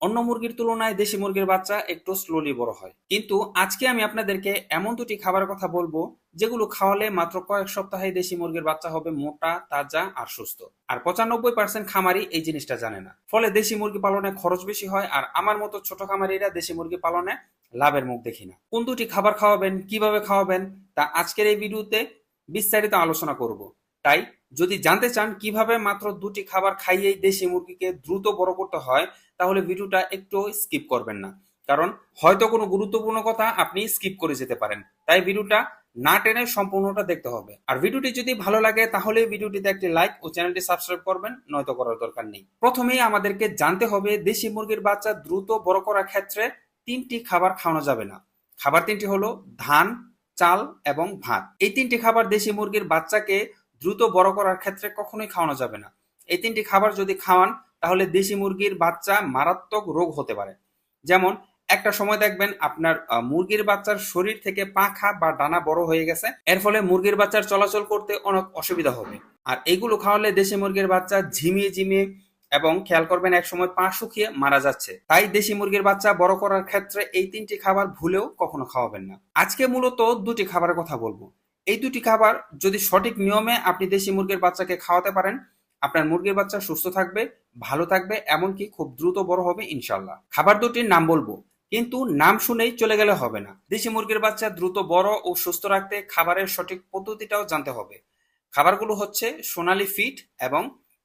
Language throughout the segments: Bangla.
অন্য মুরগির তুলনায় দেশি মুরগির বাচ্চা একটু স্লোলি বড় হয়। কিন্তু আজকে আমি আপনাদেরকে এমন দুটি খাবারের কথা বলবো যেগুলো খাওয়ালে মাত্র কয়েক সপ্তাহে দেশি মুরগির বাচ্চা হবে মোটা, তাজা আর সুস্থ। আর 95% খামারি এই জিনিসটা জানে না, ফলে দেশি মুরগি পালনে খরচ বেশি হয়, আর আমার মতো ছোট খামারিরা দেশি মুরগি পালনে লাভের মুখ দেখি না। কোন দুটি খাবার খাওয়াবেন, কিভাবে খাওয়াবেন, তা আজকের এই ভিডিওতে বিস্তারিত আলোচনা করব। তাই যদি জানতে চান কিভাবে মাত্র দুটি খাবার খাইয়েই দেশি মুরগিকে দ্রুত বড় করতে হয়, তাহলে ভিডিওটা একটু স্কিপ করবেন না, কারণ হয়তো কোনো গুরুত্বপূর্ণ কথা আপনি স্কিপ করে যেতে পারেন। তাই ভিডিওটা না টেনে সম্পূর্ণটা দেখতে হবে। আর ভিডিওটি যদি ভালো লাগে তাহলে ভিডিওটিতে একটি লাইক ও চ্যানেলটি সাবস্ক্রাইব করবেন, নয়তো করার দরকার নেই। প্রথমেই আমাদেরকে জানতে হবে দেশি মুরগির বাচ্চা দ্রুত বড় করার ক্ষেত্রে তিনটি খাবার খাওয়ানো যাবে না। খাবার তিনটি হলো ধান, চাল এবং ভাত। এই তিনটি খাবার দেশি মুরগির বাচ্চাকে দ্রুত বড় করার ক্ষেত্রে কখনোই খাওয়ানো যাবে না। এই তিনটি খাবার যদি খাওয়ান তাহলে দেশি মুরগির বাচ্চা মারাত্মক রোগ হতে পারে। যেমন একটা সময় দেখবেন আপনার মুরগির বাচ্চার শরীর থেকে পাখা বা ডানা বড় হয়ে গেছে, এর ফলে মুরগির বাচ্চার চলাচল করতে অনেক অসুবিধা হবে। আর এইগুলো খাওয়ালে দেশি মুরগির বাচ্চা ঝিমিয়ে ঝিমিয়ে এবং খেয়াল করবেন এক সময় পা শুকিয়ে মারা যাচ্ছে। তাই দেশি মুরগির বাচ্চা বড় করার ক্ষেত্রে এই তিনটি খাবার ভুলেও কখনো খাওয়াবেন না। আজকে মূলত দুটি খাবারের কথা বলবো। এই দুটি খাবার যদি সঠিক নিয়মে আপনি দেশি মুরগির বাচ্চাকে খাওয়াতে পারেন, আপনার মুরগির বাচ্চা সুস্থ থাকবে, ভালো থাকবে, এমনকি খুব দ্রুত বড় হবে ইনশাল্লাহ। খাবার দুটির নাম বলবো, কিন্তু নাম শুনেই চলে গেলে হবে না। দেশি মুরগির বাচ্চা দ্রুত বড় ও সুস্থ রাখতে খাবারের সঠিক পদ্ধতিটাও জানতে হবে। খাবারগুলো হচ্ছে সোনালী ফিড এবং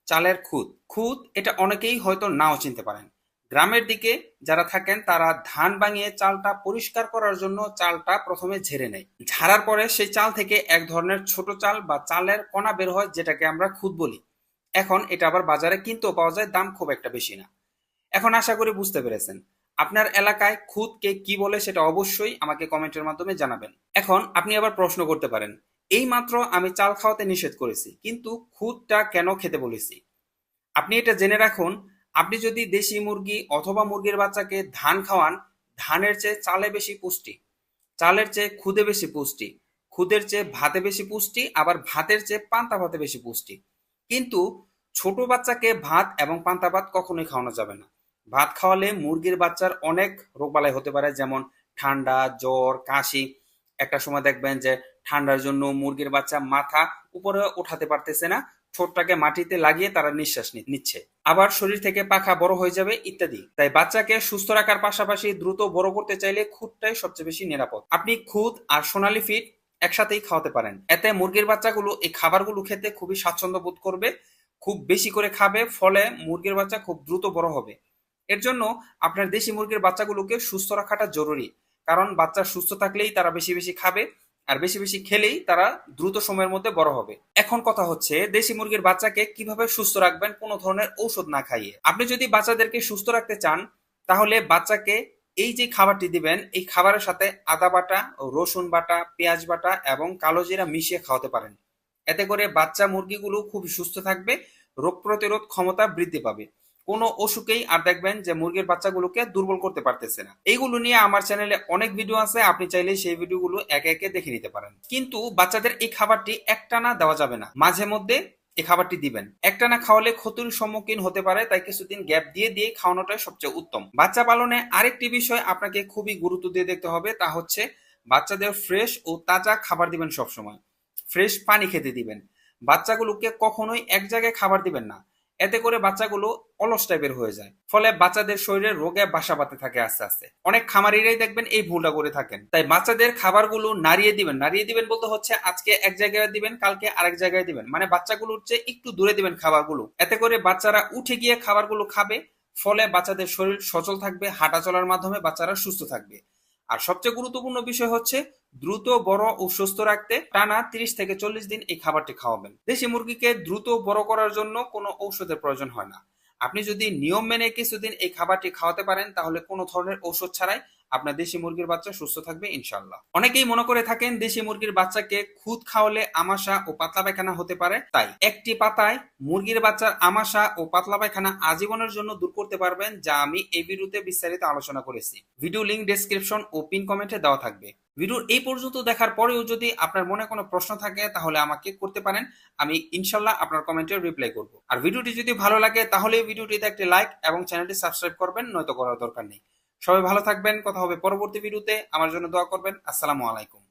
চালের খুদ। খুদ এটা অনেকেই হয়তো নাও চিনতে পারেন। গ্রামের দিকে যারা থাকেন তারা ধান ভাঙিয়ে চালটা পরিষ্কার করার জন্য চালটা প্রথমে ঝেড়ে নেয়। ঝাড়ার পরে সেই চাল থেকে এক ধরনের ছোট চাল বা চালের কণা বের হয়, যেটাকে আমরা খুদ বলি। এখন এটা আবার বাজারে কিনতেও পাওয়া যায়, দাম খুব একটা বেশি না। এখন আশা করি বুঝতে পেরেছেন। আপনার এলাকায় খুদকে কি বলে সেটা অবশ্যই আমাকে কমেন্টের মাধ্যমে জানাবেন। এখন আপনি আবার প্রশ্ন করতে পারেন, এই মাত্র আমি চাল খাওয়াতে নিষেধ করেছি, কিন্তু খুদটা কেন খেতে বলেছি? আপনি এটা জেনে রাখুন, আপনি যদি দেশি মুরগি অথবা মুরগির বাচ্চাকে ধান খাওয়ান, ধানের চেয়ে চালে বেশি পুষ্টি, চালের চেয়ে খুদে বেশি পুষ্টি, খুদের চেয়ে ভাতে বেশি পুষ্টি, আবার ভাতের চেয়ে পান্তা ভাতে বেশি পুষ্টি। কিন্তু ছোট বাচ্চাকে ভাত এবং পান্তা ভাত কখনোই খাওয়ানো যাবে না। ভাত খাওয়ালে মুরগির বাচ্চার অনেক রোগবালাই হতে পারে, যেমন ঠান্ডা, জ্বর, কাশি। একটা সময় দেখবেন যে ঠান্ডার জন্য মুরগির বাচ্চা মাথা উপরে উঠাতে পারতেছে না, ঠোঁটটাকে মাটিতে লাগিয়ে তারা নিঃশ্বাস নিচ্ছে। আবার শরীর থেকে পাখা বড় হয়ে যাবে ইত্যাদি। তাই বাচ্চাকে সুস্থ রাখার পাশাপাশি দ্রুত বড় করতে চাইলে খুদটাই সবচেয়ে বেশি নিরাপদ। আপনি খুদ আর সোনালী ফিড একসাথেই খাওয়াতে পারেন। এতে মুরগির বাচ্চাগুলো এই খাবারগুলো খেতে খুবই স্বাচ্ছন্দ্য বোধ করবে, খুব বেশি করে খাবে, ফলে মুরগির বাচ্চা খুব দ্রুত বড় হবে। এর জন্য আপনার দেশি মুরগির বাচ্চাগুলোকে সুস্থ রাখাটা জরুরি, কারণ বাচ্চা সুস্থ থাকলেই তারা বেশি বেশি খাবে, আর বেশি বেশি খেলেই তারা দ্রুত সময়ের মধ্যে বড় হবে। এখন কথা হচ্ছে দেশি মুরগির বাচ্চাকে কিভাবে সুস্থ রাখবেন কোনো ধরনের ঔষধ না খাইয়ে। আপনি যদি বাচ্চাদেরকে সুস্থ রাখতে চান, তাহলে বাচ্চাকে এই যে খাবারটি দিবেন, এই খাবারের সাথে আদা বাটা, রসুন বাটা, পেঁয়াজ বাটা এবং কালো জিরা মিশিয়ে খাওয়াতে পারেন। এতে করে বাচ্চা মুরগিগুলো খুব সুস্থ থাকবে, রোগ প্রতিরোধ ক্ষমতা বৃদ্ধি পাবে। কোনো অসুখেই আর দেখবেন যে মুরগির বাচ্চাগুলোকে দুর্বল করতে পারতেছে না। এইগুলো নিয়ে আমার চ্যানেলে অনেক ভিডিও আছে, আপনি চাইলে সেই ভিডিওগুলো একে একে দেখে নিতে পারেন। কিন্তু বাচ্চাদের এই খাবারটি একটানা দেওয়া যাবে না, মাঝে মধ্যে এই খাবারটি দিবেন। একটানা খাওয়ালে ক্ষতির সম্মুখীন হতে পারে, তাই কিছুদিন গ্যাপ দিয়ে দিয়ে খাওয়ানোটাই সবচেয়ে উত্তম। বাচ্চা পালনে আরেকটি বিষয় আপনাকে খুবই গুরুত্ব দিয়ে দেখতে হবে, তা হচ্ছে বাচ্চাদের ফ্রেশ ও তাজা খাবার দিবেন সবসময়। ফ্রেশ পানি খেতে দিবেন। বাচ্চাগুলোকে কখনোই এক জায়গায় খাবার দিবেন না, এতে করে বাচ্চাগুলো অলস টাইপের হয়ে যায়, ফলে বাচ্চাদের শরীরে রোগে বাসা বাঁধতে থাকে আস্তে আস্তে। অনেক খামারিরাই দেখবেন এই ভুলটা করে থাকেন। তাই বাচ্চাদের খাবারগুলো নাড়িয়ে দিবেন। নাড়িয়ে দিবেন বলতে হচ্ছে আজকে এক জায়গায় দিবেন, কালকে আরেক জায়গায় দিবেন, মানে বাচ্চাগুলোর চেয়ে একটু দূরে দিবেন খাবারগুলো। এতে করে বাচ্চারা উঠে গিয়ে খাবারগুলো খাবে, ফলে বাচ্চাদের শরীর সচল থাকবে, হাঁটা চলার মাধ্যমে বাচ্চারা সুস্থ থাকবে। আর সবচেয়ে গুরুত্বপূর্ণ বিষয় হচ্ছে দ্রুত বড় ও সুস্থ রাখতে টানা 30 থেকে 40 দিন এই খাবারটি খাওয়াবেন। দেশি মুরগিকে দ্রুত বড় করার জন্য কোনো ঔষধের প্রয়োজন হয় না। আপনি যদি নিয়ম মেনে কিছুদিন এই খাবারটি খাওয়াতে পারেন, তাহলে কোনো ধরনের ঔষধ ছাড়াই আপনার দেশি মুরগির বাচ্চা সুস্থ থাকবে ইনশাল্লাহ। অনেকেই মনে করে থাকেন দেশি মুরগির বাচ্চাকে খুদ খাওয়ালে আমাশা ও পাতলা পায়খানা হতে পারে, তাই একটি পাতায় মুরগির বাচ্চার আমাশা ও পাতলা পায়খানা আজীবনের জন্য দূর করতে পারবেন, যা আমি এই ভিডিওতে বিস্তারিত আলোচনা করেছি। ভিডিও লিংক ডেসক্রিপশন ও পিন কমেন্টে দেওয়া থাকবে। ভিডিওর এই পর্যন্ত দেখার পরেও যদি আপনার মনে কোনো প্রশ্ন থাকে তাহলে আমাকে করতে পারেন। আমি ইনশাল্লাহ আপনার কমেন্টের রিপ্লাই করব। আর ভিডিওটি যদি ভালো লাগে তাহলে ভিডিওটিতে একটি লাইক এবং চ্যানেলটি সাবস্ক্রাইব করবেন, নয়তো করার দরকার নেই। সবাই ভালো থাকবেন, কথা হবে পরবর্তী ভিডিওতে। আমার জন্য দোয়া করবেন। আসসালামু আলাইকুম।